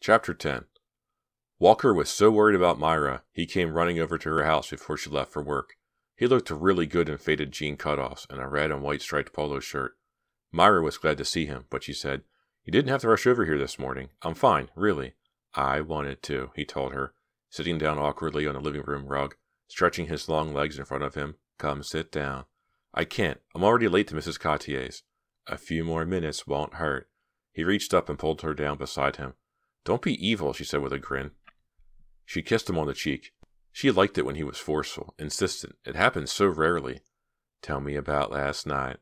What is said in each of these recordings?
Chapter 10. Walker was so worried about Myra, he came running over to her house before she left for work. He looked really good in faded jean cutoffs and a red and white striped polo shirt. Myra was glad to see him, but she said, "You didn't have to rush over here this morning. I'm fine, really." "I wanted to," he told her, sitting down awkwardly on the living room rug, stretching his long legs in front of him. "Come sit down." "I can't. I'm already late to Mrs. Cottier's." "A few more minutes won't hurt." He reached up and pulled her down beside him. "Don't be evil," she said with a grin. She kissed him on the cheek. She liked it when he was forceful, insistent. It happened so rarely. "Tell me about last night."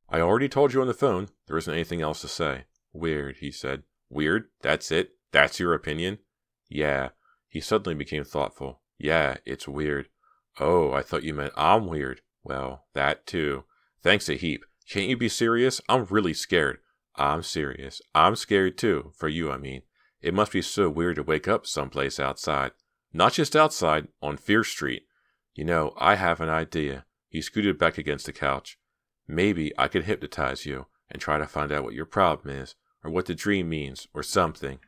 "I already told you on the phone. There isn't anything else to say." "Weird," he said. "Weird? That's it? That's your opinion?" "Yeah." He suddenly became thoughtful. "Yeah, it's weird." "Oh, I thought you meant I'm weird." "Well, that too." "Thanks a heap. Can't you be serious? I'm really scared." "I'm serious. I'm scared too. For you, I mean. It must be so weird to wake up someplace outside. Not just outside, on Fear Street. You know, I have an idea." He scooted back against the couch. "Maybe I could hypnotize you and try to find out what your problem is, or what the dream means, or something."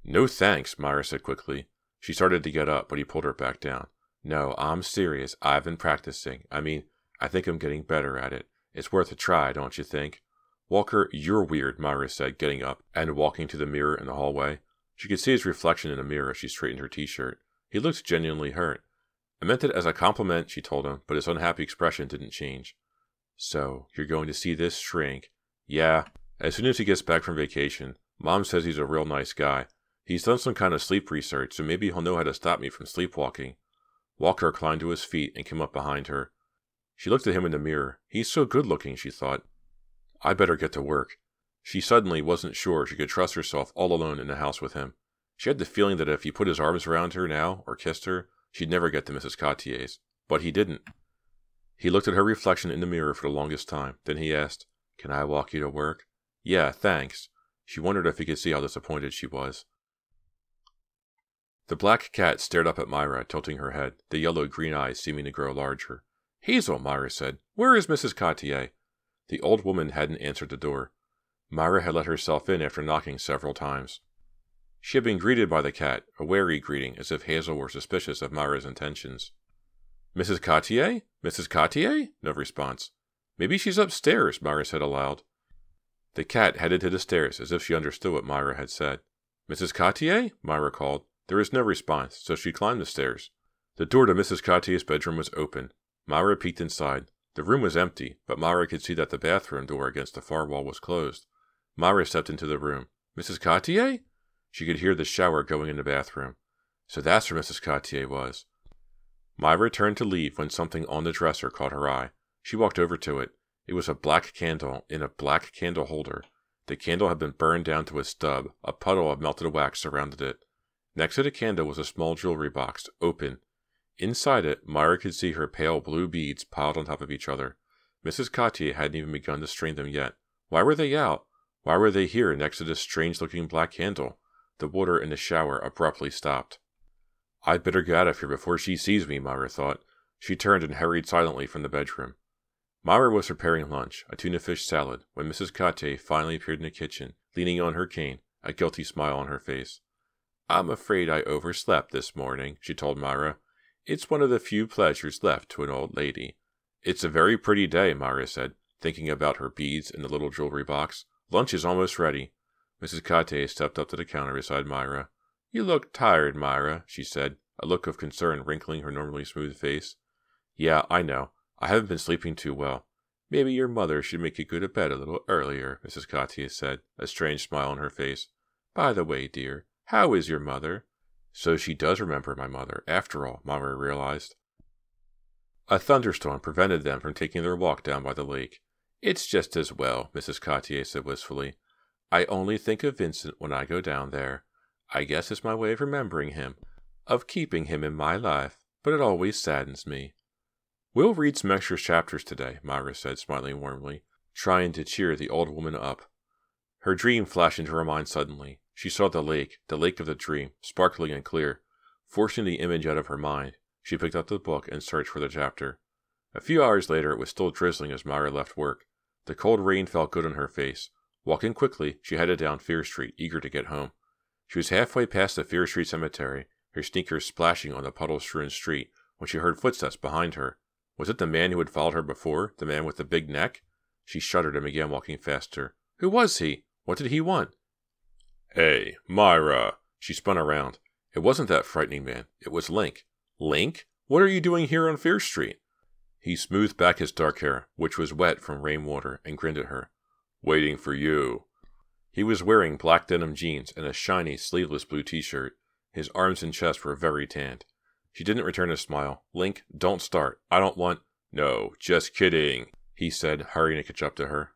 "No thanks," Myra said quickly. She started to get up, but he pulled her back down. "No, I'm serious. I've been practicing. I think I'm getting better at it. It's worth a try, don't you think?" "Walker, you're weird," Myra said, getting up and walking to the mirror in the hallway. She could see his reflection in the mirror as she straightened her t-shirt. He looked genuinely hurt. "I meant it as a compliment," she told him, but his unhappy expression didn't change. "So, you're going to see this shrink?" "Yeah, as soon as he gets back from vacation. Mom says he's a real nice guy. He's done some kind of sleep research, so maybe he'll know how to stop me from sleepwalking." Walker climbed to his feet and came up behind her. She looked at him in the mirror. He's so good-looking, she thought. "I better get to work." She suddenly wasn't sure she could trust herself all alone in the house with him. She had the feeling that if he put his arms around her now, or kissed her, she'd never get to Mrs. Cottier's. But he didn't. He looked at her reflection in the mirror for the longest time. Then he asked, "Can I walk you to work?" "Yeah, thanks." She wondered if he could see how disappointed she was. The black cat stared up at Myra, tilting her head, the yellow-green eyes seeming to grow larger. "Hazel," Myra said, "where is Mrs. Cottier?" The old woman hadn't answered the door. Myra had let herself in after knocking several times. She had been greeted by the cat, a wary greeting, as if Hazel were suspicious of Myra's intentions. "Mrs. Cottier? Mrs. Cottier?" No response. "Maybe she's upstairs," Myra said aloud. The cat headed to the stairs as if she understood what Myra had said. "Mrs. Cottier?" Myra called. There was no response, so she climbed the stairs. The door to Mrs. Cottier's bedroom was open. Myra peeked inside. The room was empty, but Myra could see that the bathroom door against the far wall was closed. Myra stepped into the room. "Mrs. Cottier?" She could hear the shower going in the bathroom. So that's where Mrs. Cottier was. Myra turned to leave when something on the dresser caught her eye. She walked over to it. It was a black candle in a black candle holder. The candle had been burned down to a stub. A puddle of melted wax surrounded it. Next to the candle was a small jewelry box, open. Inside it, Myra could see her pale blue beads piled on top of each other. Mrs. Cottier hadn't even begun to string them yet. Why were they out? Why were they here next to this strange-looking black candle? The water in the shower abruptly stopped. "I'd better get out of here before she sees me," Myra thought. She turned and hurried silently from the bedroom. Myra was preparing lunch, a tuna fish salad, when Mrs. Cottier finally appeared in the kitchen, leaning on her cane, a guilty smile on her face. "I'm afraid I overslept this morning," she told Myra. "It's one of the few pleasures left to an old lady." "It's a very pretty day," Myra said, thinking about her beads in the little jewelry box. "Lunch is almost ready." Mrs. Cottier stepped up to the counter beside Myra. "You look tired, Myra," she said, a look of concern wrinkling her normally smooth face. "Yeah, I know. I haven't been sleeping too well." "Maybe your mother should make you go to bed a little earlier," Mrs. Cottier said, a strange smile on her face. "By the way, dear, how is your mother?" So she does remember my mother, after all, Myra realized. A thunderstorm prevented them from taking their walk down by the lake. "It's just as well," Mrs. Cottier said wistfully. "I only think of Vincent when I go down there. I guess it's my way of remembering him, of keeping him in my life, but it always saddens me." "We'll read some extra chapters today," Myra said, smiling warmly, trying to cheer the old woman up. Her dream flashed into her mind suddenly. She saw the lake of the dream, sparkling and clear. Forcing the image out of her mind, she picked up the book and searched for the chapter. A few hours later, it was still drizzling as Myra left work. The cold rain felt good on her face. Walking quickly, she headed down Fear Street, eager to get home. She was halfway past the Fear Street Cemetery, her sneakers splashing on the puddle-strewn street, when she heard footsteps behind her. Was it the man who had followed her before, the man with the big neck? She shuddered and began walking faster. Who was he? What did he want? Hey, Myra! She spun around. It wasn't that frightening man. It was Link. Link? What are you doing here on Fear Street? He smoothed back his dark hair, which was wet from rainwater, and grinned at her. Waiting for you. He was wearing black denim jeans and a shiny, sleeveless blue t-shirt. His arms and chest were very tanned. She didn't return his smile. Link, don't start. I don't want... No, just kidding, he said, hurrying to catch up to her.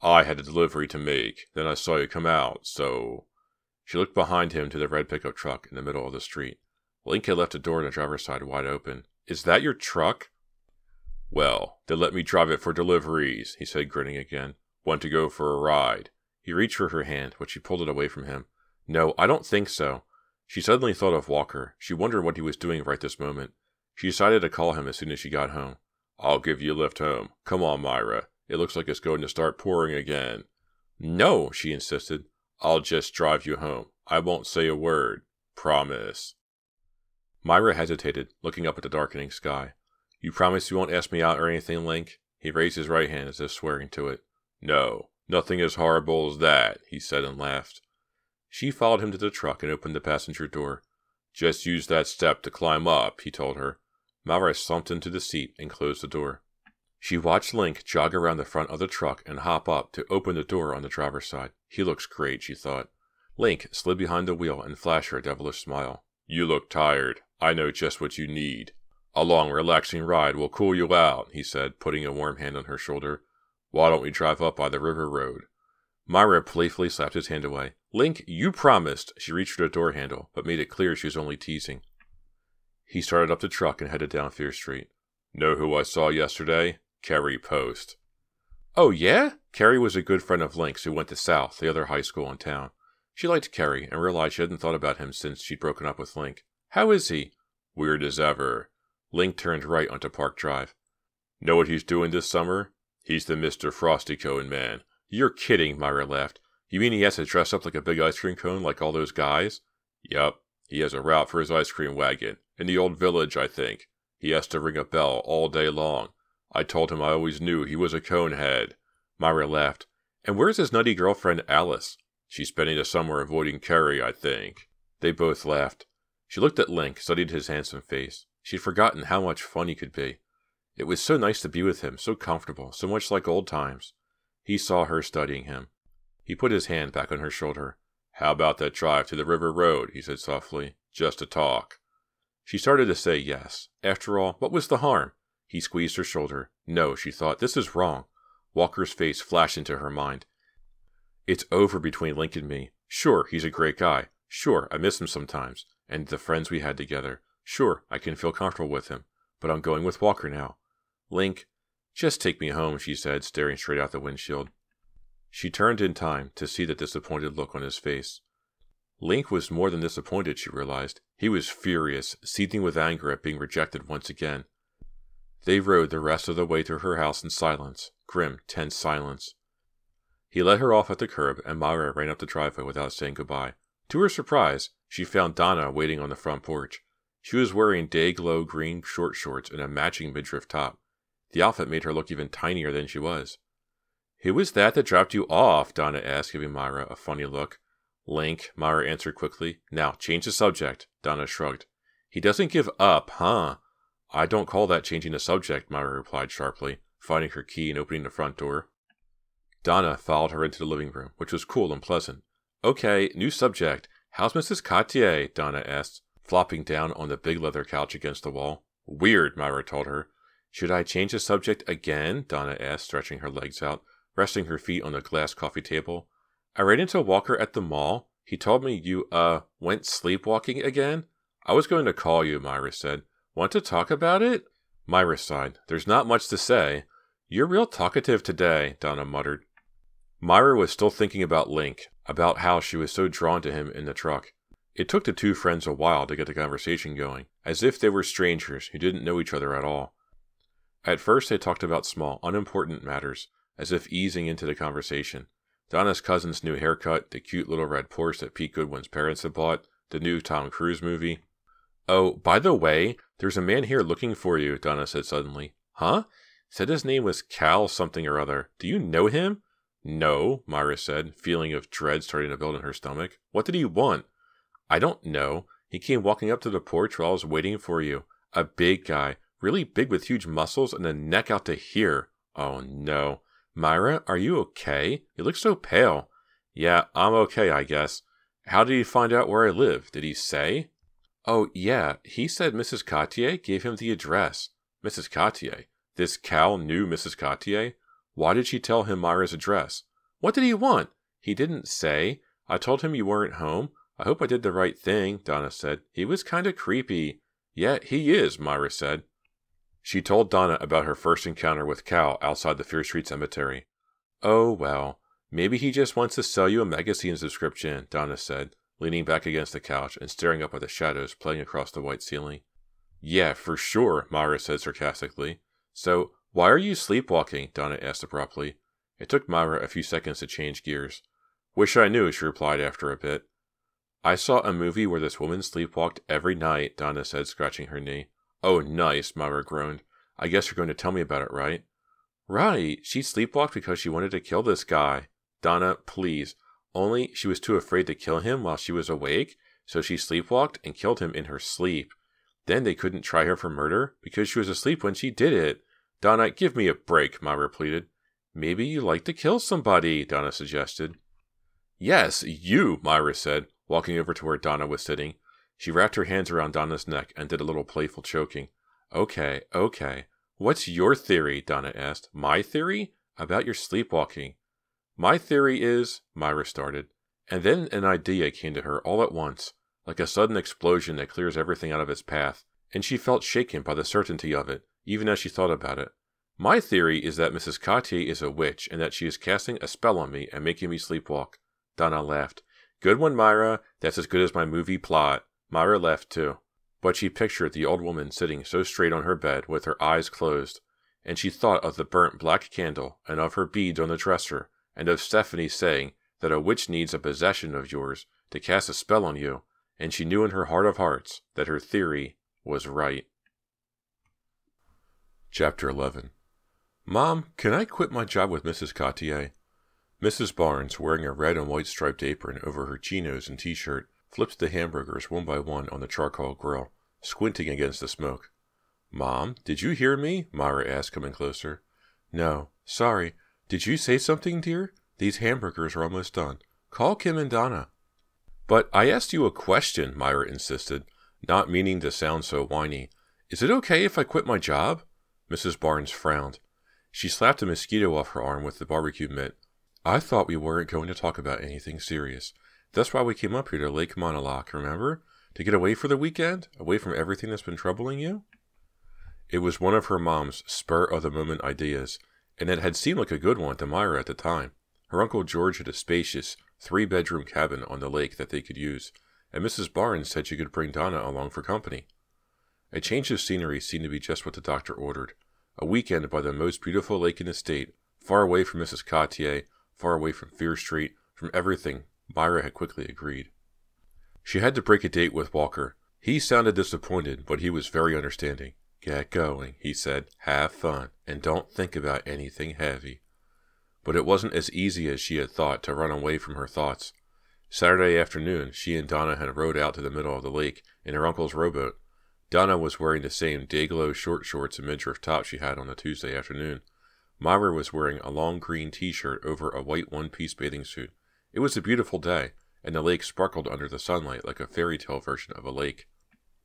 I had a delivery to make. Then I saw you come out, so... She looked behind him to the red pickup truck in the middle of the street. Link had left the door on the driver's side wide open. Is that your truck? Well, then let me drive it for deliveries, he said, grinning again. Want to go for a ride? He reached for her hand, but she pulled it away from him. No, I don't think so. She suddenly thought of Walker. She wondered what he was doing right this moment. She decided to call him as soon as she got home. I'll give you a lift home. Come on, Myra. It looks like it's going to start pouring again. No, she insisted. I'll just drive you home. I won't say a word. Promise. Myra hesitated, looking up at the darkening sky. You promise you won't ask me out or anything, Link? He raised his right hand as if swearing to it. No, nothing as horrible as that, he said and laughed. She followed him to the truck and opened the passenger door. Just use that step to climb up, he told her. Myra slumped into the seat and closed the door. She watched Link jog around the front of the truck and hop up to open the door on the driver's side. He looks great, she thought. Link slid behind the wheel and flashed her a devilish smile. You look tired. I know just what you need. A long, relaxing ride will cool you out, he said, putting a warm hand on her shoulder. Why don't we drive up by the river road? Myra playfully slapped his hand away. Link, you promised. She reached for the door handle, but made it clear she was only teasing. He started up the truck and headed down Fear Street. Know who I saw yesterday? Carrie Post. Oh, yeah? Carrie was a good friend of Link's who went to South, the other high school in town. She liked Carrie and realized she hadn't thought about him since she'd broken up with Link. How is he? Weird as ever. Link turned right onto Park Drive. Know what he's doing this summer? He's the Mr. Frosty Cone man. You're kidding, Myra laughed. You mean he has to dress up like a big ice cream cone like all those guys? Yup. He has a route for his ice cream wagon. In the old village, I think. He has to ring a bell all day long. I told him I always knew he was a conehead. Myra laughed. And where's his nutty girlfriend, Alice? She's spending the summer avoiding Carrie, I think. They both laughed. She looked at Link, studied his handsome face. She'd forgotten how much fun he could be. It was so nice to be with him, so comfortable, so much like old times. He saw her studying him. He put his hand back on her shoulder. How about that drive to the river road, he said softly, just to talk. She started to say yes. After all, what was the harm? He squeezed her shoulder. No, she thought, this is wrong. Walker's face flashed into her mind. It's over between Link and me. Sure, he's a great guy. Sure, I miss him sometimes. And the friends we had together. Sure, I can feel comfortable with him. But I'm going with Walker now. Link, just take me home, she said, staring straight out the windshield. She turned in time to see the disappointed look on his face. Link was more than disappointed, she realized. He was furious, seething with anger at being rejected once again. They rode the rest of the way to her house in silence, grim, tense silence. He let her off at the curb, and Myra ran up the driveway without saying goodbye. To her surprise, she found Donna waiting on the front porch. She was wearing day-glow green short shorts and a matching midriff top. The outfit made her look even tinier than she was. Who was that dropped you off? Donna asked, giving Myra a funny look. Link, Myra answered quickly. Now, change the subject, Donna shrugged. He doesn't give up, huh? I don't call that changing the subject, Myra replied sharply, finding her key and opening the front door. Donna followed her into the living room, which was cool and pleasant. Okay, new subject. How's Mrs. Cartier? Donna asked, flopping down on the big leather couch against the wall. Weird, Myra told her. Should I change the subject again? Donna asked, stretching her legs out, resting her feet on the glass coffee table. I ran into Walker at the mall. He told me you, went sleepwalking again? I was going to call you, Myra said. Want to talk about it? Myra sighed. There's not much to say. You're real talkative today, Donna muttered. Myra was still thinking about Link, about how she was so drawn to him in the truck. It took the two friends a while to get the conversation going, as if they were strangers who didn't know each other at all. At first they talked about small, unimportant matters, as if easing into the conversation. Donna's cousin's new haircut, the cute little red Porsche that Pete Goodwin's parents had bought, the new Tom Cruise movie. "Oh, by the way, there's a man here looking for you," Donna said suddenly. "Huh?" "Said his name was Cal something or other. Do you know him?" "No," Myra said, feeling of dread starting to build in her stomach. "What did he want?" "I don't know. He came walking up to the porch while I was waiting for you. A big guy, really big with huge muscles and a neck out to here." "Oh no. Myra, are you okay? You look so pale." "Yeah, I'm okay, I guess." "How did he find out where I live? Did he say?" "Oh, yeah, he said Mrs. Cotier gave him the address." "Mrs. Cotier? This Cal knew Mrs. Cotier? Why did she tell him Myra's address?" "What did he want?" "He didn't say. I told him you weren't home. I hope I did the right thing," Donna said. "He was kind of creepy." "Yeah, he is," Myra said. She told Donna about her first encounter with Cal outside the Fear Street Cemetery. "Oh, well, maybe he just wants to sell you a magazine subscription," Donna said, leaning back against the couch and staring up at the shadows playing across the white ceiling. "Yeah, for sure," Myra said sarcastically. "So, why are you sleepwalking?" Donna asked abruptly. It took Myra a few seconds to change gears. "Wish I knew," she replied after a bit. "I saw a movie where this woman sleepwalked every night," Donna said, scratching her knee. "Oh, nice," Myra groaned. "I guess you're going to tell me about it, right?" "Right. She sleepwalked because she wanted to kill this guy." "Donna, please. Only she was too afraid to kill him while she was awake, so she sleepwalked and killed him in her sleep. Then they couldn't try her for murder because she was asleep when she did it." "Donna, give me a break," Myra pleaded. "Maybe you like to kill somebody," Donna suggested. "Yes, you," Myra said, walking over to where Donna was sitting. She wrapped her hands around Donna's neck and did a little playful choking. Okay. "What's your theory?" Donna asked. "My theory? About your sleepwalking." "My theory is," Myra started, and then an idea came to her all at once, like a sudden explosion that clears everything out of its path, and she felt shaken by the certainty of it, even as she thought about it. "My theory is that Mrs. Cotier is a witch and that she is casting a spell on me and making me sleepwalk." Donna laughed. "Good one, Myra. That's as good as my movie plot." Myra laughed too, but she pictured the old woman sitting so straight on her bed with her eyes closed, and she thought of the burnt black candle and of her beads on the dresser, and of Stephanie saying that a witch needs a possession of yours to cast a spell on you, and she knew in her heart of hearts that her theory was right. Chapter 11. "Mom, can I quit my job with Mrs. Cotier?" Mrs. Barnes, wearing a red and white striped apron over her chinos and t-shirt, flipped the hamburgers one by one on the charcoal grill, squinting against the smoke. "Mom, did you hear me?" Myra asked, coming closer. "No, sorry. Did you say something, dear? These hamburgers are almost done. Call Kim and Donna." "But I asked you a question," Myra insisted, not meaning to sound so whiny. "Is it okay if I quit my job?" Mrs. Barnes frowned. She slapped a mosquito off her arm with the barbecue mitt. "I thought we weren't going to talk about anything serious. That's why we came up here to Lake Monolac, remember? To get away for the weekend? Away from everything that's been troubling you?" It was one of her mom's spur-of-the-moment ideas, and it had seemed like a good one to Myra at the time. Her Uncle George had a spacious, 3-bedroom cabin on the lake that they could use, and Mrs. Barnes said she could bring Donna along for company. A change of scenery seemed to be just what the doctor ordered. A weekend by the most beautiful lake in the state, far away from Mrs. Cotier, far away from Fear Street, from everything. Myra had quickly agreed. She had to break a date with Walker. He sounded disappointed, but he was very understanding. "Get going," he said. "Have fun, and don't think about anything heavy." But it wasn't as easy as she had thought to run away from her thoughts. Saturday afternoon, she and Donna had rowed out to the middle of the lake in her uncle's rowboat. Donna was wearing the same day-glow short shorts and midriff top she had on the Tuesday afternoon. Myra was wearing a long green t-shirt over a white one-piece bathing suit. It was a beautiful day, and the lake sparkled under the sunlight like a fairy tale version of a lake.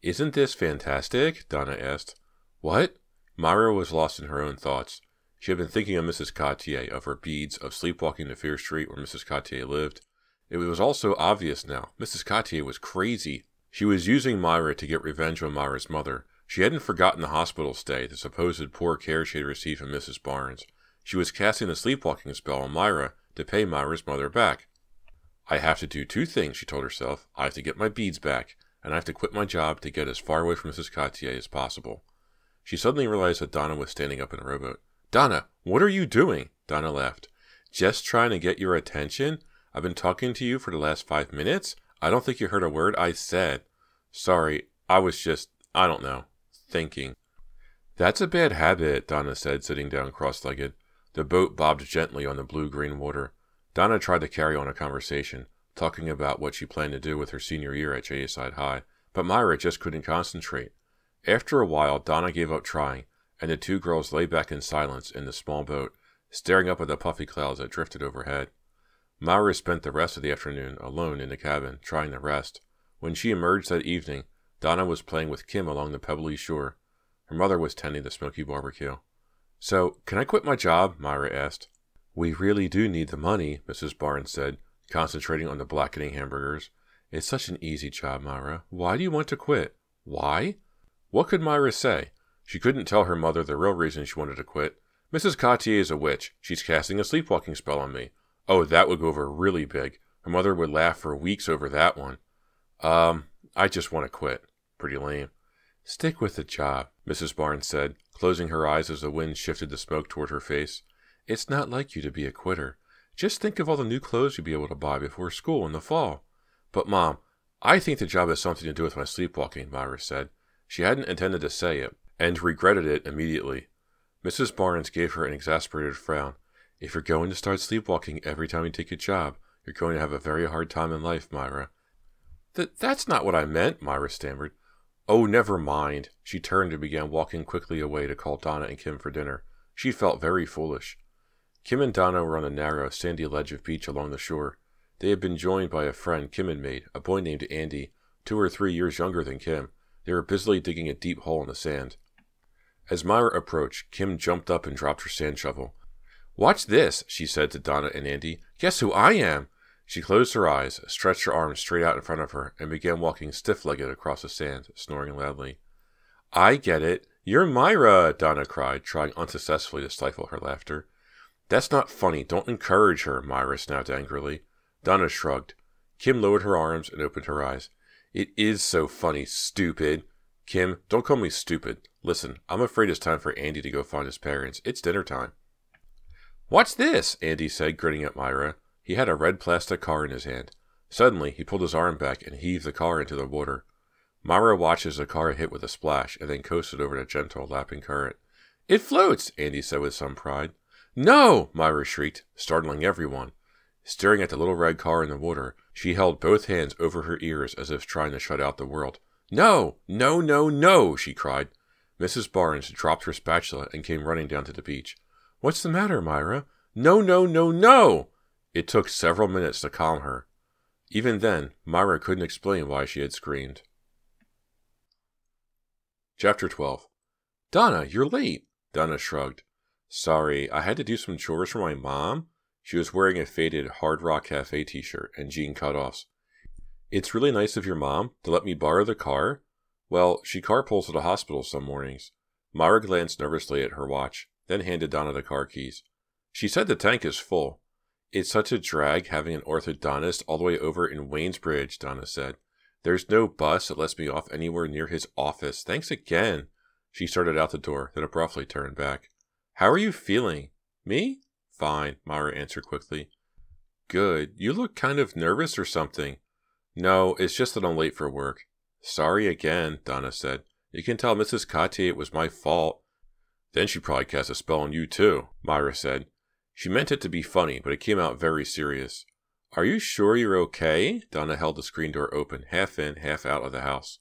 "Isn't this fantastic?" Donna asked. "What?" Myra was lost in her own thoughts. She had been thinking of Mrs. Cotier, of her beads, of sleepwalking to Fear Street where Mrs. Cotier lived. It was all so obvious now. Mrs. Cotier was crazy. She was using Myra to get revenge on Myra's mother. She hadn't forgotten the hospital stay, the supposed poor care she had received from Mrs. Barnes. She was casting a sleepwalking spell on Myra to pay Myra's mother back. "I have to do 2 things, she told herself. "I have to get my beads back, and I have to quit my job to get as far away from Mrs. Cotier as possible." She suddenly realized that Donna was standing up in the rowboat. "Donna, what are you doing?" Donna laughed. Just trying to get your attention? I've been talking to you for the last 5 minutes? I don't think you heard a word I said. Sorry, I was just, I don't know, thinking. That's a bad habit, Donna said, sitting down cross-legged. The boat bobbed gently on the blue-green water. Donna tried to carry on a conversation, talking about what she planned to do with her senior year at Jayside High, but Myra just couldn't concentrate. After a while, Donna gave up trying, and the two girls lay back in silence in the small boat, staring up at the puffy clouds that drifted overhead. Myra spent the rest of the afternoon alone in the cabin, trying to rest. When she emerged that evening, Donna was playing with Kim along the pebbly shore. Her mother was tending the smoky barbecue. So, can I quit my job? Myra asked. We really do need the money, Mrs. Barnes said, concentrating on the blackening hamburgers. It's such an easy job, Myra. Why do you want to quit? Why? What could Myra say? She couldn't tell her mother the real reason she wanted to quit. Mrs. Cotier is a witch. She's casting a sleepwalking spell on me. Oh, that would go over really big. Her mother would laugh for weeks over that one. I just want to quit. Pretty lame. Stick with the job, Mrs. Barnes said, closing her eyes as the wind shifted the smoke toward her face. It's not like you to be a quitter. Just think of all the new clothes you'll be able to buy before school in the fall. But, Mom, I think the job has something to do with my sleepwalking, Myra said. She hadn't intended to say it, and regretted it immediately. Mrs. Barnes gave her an exasperated frown. If you're going to start sleepwalking every time you take a job, you're going to have a very hard time in life, Myra. That's not what I meant, Myra stammered. Oh, never mind. She turned and began walking quickly away to call Donna and Kim for dinner. She felt very foolish. Kim and Donna were on a narrow, sandy ledge of beach along the shore. They had been joined by a friend Kim had made, a boy named Andy, 2 or 3 years younger than Kim. They were busily digging a deep hole in the sand. As Myra approached, Kim jumped up and dropped her sand shovel. Watch this, she said to Donna and Andy. Guess who I am? She closed her eyes, stretched her arms straight out in front of her, and began walking stiff-legged across the sand, snoring loudly. I get it. You're Myra, Donna cried, trying unsuccessfully to stifle her laughter. That's not funny. Don't encourage her, Myra snapped angrily. Donna shrugged. Kim lowered her arms and opened her eyes. It is so funny, stupid. Kim, don't call me stupid. Listen, I'm afraid it's time for Andy to go find his parents. It's dinner time. What's this? Andy said, grinning at Myra. He had a red plastic car in his hand. Suddenly, he pulled his arm back and heaved the car into the water. Myra watched as the car hit with a splash and then coasted over the gentle, lapping current. It floats, Andy said with some pride. No! Myra shrieked, startling everyone. Staring at the little red car in the water, she held both hands over her ears as if trying to shut out the world. No! No, no, no! She cried. Mrs. Barnes dropped her spatula and came running down to the beach. What's the matter, Myra? No, no, no, no! It took several minutes to calm her. Even then, Myra couldn't explain why she had screamed. Chapter 12. Donna, you're late, Donna shrugged. Sorry, I had to do some chores for my mom. She was wearing a faded Hard Rock Cafe t-shirt and jean cutoffs. It's really nice of your mom to let me borrow the car. Well, she carpools to the hospital some mornings. Myra glanced nervously at her watch, then handed Donna the car keys. She said the tank is full. It's such a drag having an orthodontist all the way over in Waynesbridge, Donna said. There's no bus that lets me off anywhere near his office. Thanks again. She started out the door, then abruptly turned back. How are you feeling? Me? Fine, Myra answered quickly. Good. You look kind of nervous or something. No, it's just that I'm late for work. Sorry again, Donna said. You can tell Mrs. Cotier it was my fault. Then she probably cast a spell on you too, Myra said. She meant it to be funny, but it came out very serious. Are you sure you're okay? Donna held the screen door open, half in, half out of the house.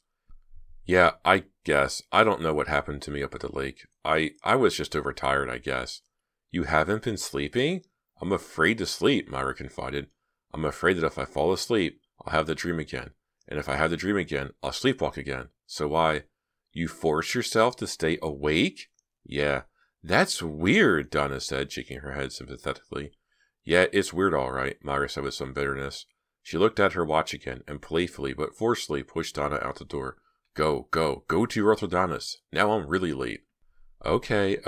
Yeah, I guess. I don't know what happened to me up at the lake. I was just overtired, I guess. You haven't been sleeping? I'm afraid to sleep, Myra confided. I'm afraid that if I fall asleep, I'll have the dream again. And if I have the dream again, I'll sleepwalk again. So you force yourself to stay awake? Yeah. That's weird, Donna said, shaking her head sympathetically. Yeah, it's weird all right, Myra said with some bitterness. She looked at her watch again and playfully but forcefully pushed Donna out the door. Go to your orthodontist. Now I'm really late. Okay,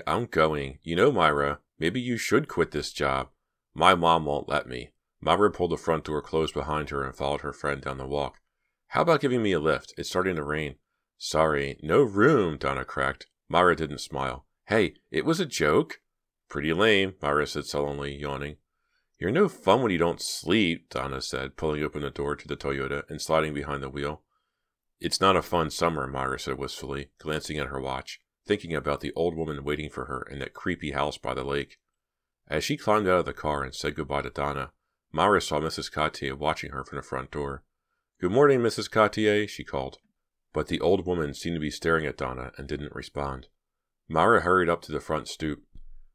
I'm going. You know, Myra, maybe you should quit this job. My mom won't let me. Myra pulled the front door closed behind her and followed her friend down the walk. How about giving me a lift? It's starting to rain. Sorry, no room, Donna cracked. Myra didn't smile. Hey, it was a joke. Pretty lame, Myra said sullenly, yawning. You're no fun when you don't sleep, Donna said, pulling open the door to the Toyota and sliding behind the wheel. It's not a fun summer, Myra said wistfully, glancing at her watch, thinking about the old woman waiting for her in that creepy house by the lake. As she climbed out of the car and said goodbye to Donna, Myra saw Mrs. Cotier watching her from the front door. Good morning, Mrs. Cotier, she called. But the old woman seemed to be staring at Donna and didn't respond. Myra hurried up to the front stoop.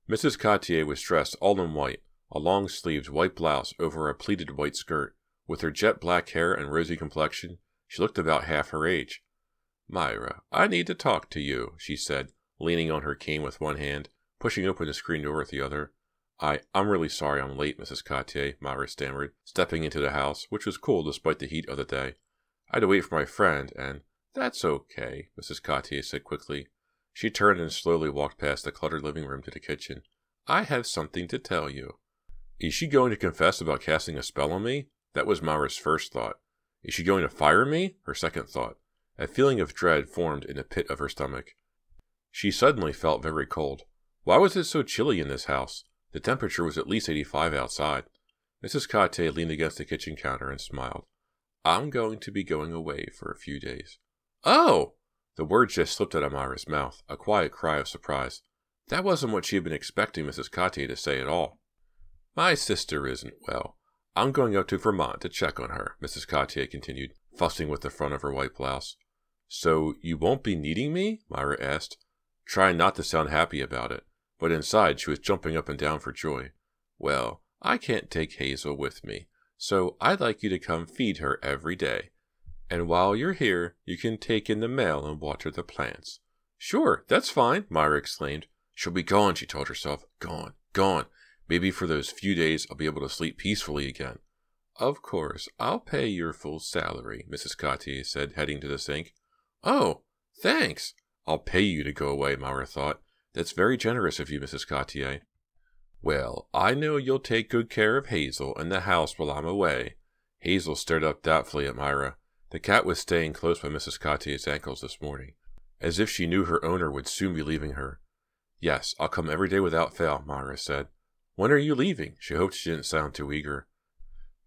Mrs. Cotier was dressed all in white, a long-sleeved white blouse over a pleated white skirt. With her jet black hair and rosy complexion, she looked about half her age. Myra, I need to talk to you, she said, leaning on her cane with one hand, pushing open the screen door with the other. I'm really sorry I'm late, Mrs. Cotier, Myra stammered, stepping into the house, which was cool despite the heat of the day. I had to wait for my friend, and... That's okay, Mrs. Cotier said quickly. She turned and slowly walked past the cluttered living room to the kitchen. I have something to tell you. Is she going to confess about casting a spell on me? That was Myra's first thought. Is she going to fire me? Her second thought. A feeling of dread formed in the pit of her stomach. She suddenly felt very cold. Why was it so chilly in this house? The temperature was at least 85 outside. Mrs. Cotier leaned against the kitchen counter and smiled. I'm going to be going away for a few days. Oh! The words just slipped out of Myra's mouth, a quiet cry of surprise. That wasn't what she had been expecting Mrs. Cotier to say at all. My sister isn't well. I'm going up to Vermont to check on her, Mrs. Cotier continued, fussing with the front of her white blouse. So you won't be needing me? Myra asked, trying not to sound happy about it, but inside she was jumping up and down for joy. Well, I can't take Hazel with me, so I'd like you to come feed her every day. And while you're here, you can take in the mail and water the plants. Sure, that's fine, Myra exclaimed. She'll be gone, she told herself. Gone, gone. Maybe for those few days I'll be able to sleep peacefully again. Of course, I'll pay your full salary, Mrs. Cotier said, heading to the sink. Oh, thanks. I'll pay you to go away, Myra thought. That's very generous of you, Mrs. Cotier. Well, I know you'll take good care of Hazel and the house while I'm away. Hazel stared up doubtfully at Myra. The cat was staying close by Mrs. Cotier's ankles this morning, as if she knew her owner would soon be leaving her. Yes, I'll come every day without fail, Myra said. When are you leaving? She hoped she didn't sound too eager.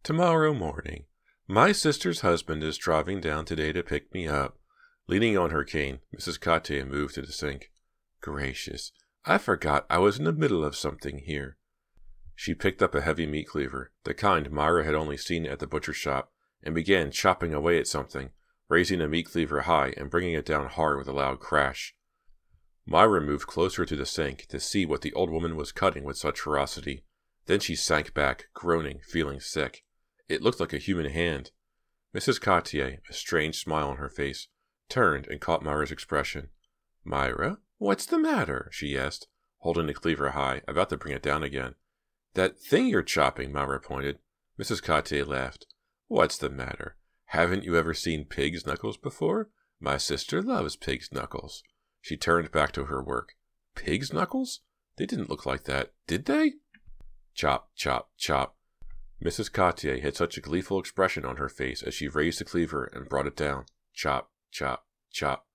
Tomorrow morning. My sister's husband is driving down today to pick me up. Leaning on her cane, Mrs. Cotier moved to the sink. Gracious, I forgot I was in the middle of something here. She picked up a heavy meat cleaver, the kind Myra had only seen at the butcher's shop, and began chopping away at something, raising the meat cleaver high and bringing it down hard with a loud crash. Myra moved closer to the sink to see what the old woman was cutting with such ferocity. Then she sank back, groaning, feeling sick. It looked like a human hand. Mrs. Cotier, a strange smile on her face, turned and caught Myra's expression. Myra, what's the matter? She asked, holding the cleaver high, about to bring it down again. That thing you're chopping, Myra pointed. Mrs. Cotier laughed. What's the matter? Haven't you ever seen pig's knuckles before? My sister loves pig's knuckles. She turned back to her work. Pig's knuckles? They didn't look like that, did they? Chop, chop, chop. Mrs. Cotier had such a gleeful expression on her face as she raised the cleaver and brought it down. Chop, chop, chop.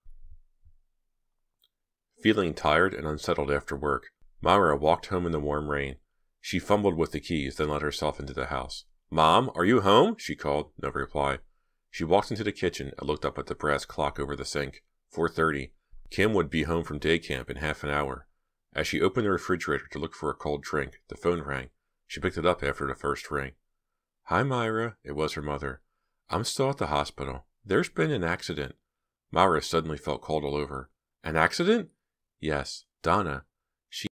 Feeling tired and unsettled after work, Myra walked home in the warm rain. She fumbled with the keys, then let herself into the house. Mom, are you home? She called. No reply. She walked into the kitchen and looked up at the brass clock over the sink. 4:30. Kim would be home from day camp in half an hour. As she opened the refrigerator to look for a cold drink, the phone rang. She picked it up after the first ring. Hi, Myra. It was her mother. I'm still at the hospital. There's been an accident. Myra suddenly felt cold all over. An accident? Yes, Donna.